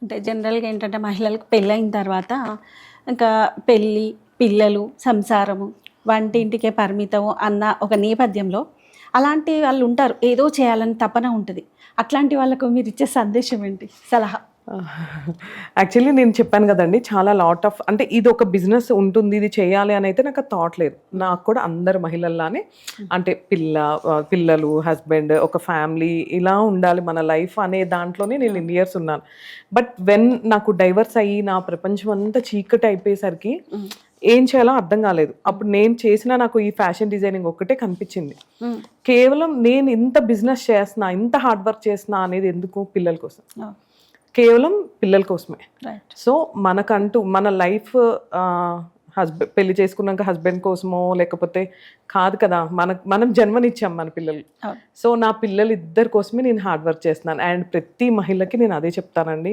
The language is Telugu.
అంటే జనరల్‌గా ఏంటంటే మహిళలకు పెళ్ళైన తర్వాత ఇంకా పెళ్ళి, పిల్లలు, సంసారము, వంటింటికే పరిమితం అన్న ఒక నేపథ్యంలో అలాంటి వాళ్ళు ఉంటారు. ఏదో చేయాలని తపన ఉంటది. అట్లాంటి వాళ్ళకు మీరిచ్చే సందేశం ఏంటి? సలహా? యాక్చువల్లీ నేను చెప్పాను కదండీ! చాలా లాట్ ఆఫ్ అంటే ఇదొక బిజినెస్ ఉంటుంది. ఇది చేయాలి అని అయితే నాకు థాట్ లేదు. నాకు కూడా అందరు మహిళల్లానే అంటే పిల్లలు, హస్బెండ్, ఒక ఫ్యామిలీ ఇలా ఉండాలి మన లైఫ్ అనే దాంట్లోనే నేను ఇన్ని ఇయర్స్ ఉన్నాను. బట్ వెన్ నాకు డైవర్స్ అయ్యి నా ప్రపంచం అంతా చీకటి అయిపోయేసరికి ఏం చేయాలో అర్థం కాలేదు. అప్పుడు నేను చేసిన నాకు ఈ ఫ్యాషన్ డిజైనింగ్ ఒక్కటే కనిపించింది. కేవలం నేను ఇంత బిజినెస్ చేస్తున్నా, ఇంత హార్డ్ వర్క్ చేస్తున్నా అనేది ఎందుకు? పిల్లల కోసం. కేవలం పిల్లల కోసమే. రైట్. సో మనకంటూ మన లైఫ్ పెళ్లి చేసుకున్నాక హస్బెండ్ కోసమో లేకపోతే కాదు కదా, మనం జన్మనిచ్చాం మన పిల్లలు. సో నా పిల్లలు ఇద్దరి కోసమే నేను హార్డ్ వర్క్ చేస్తున్నాను. అండ్ ప్రతి మహిళకి నేను అదే చెప్తానండి,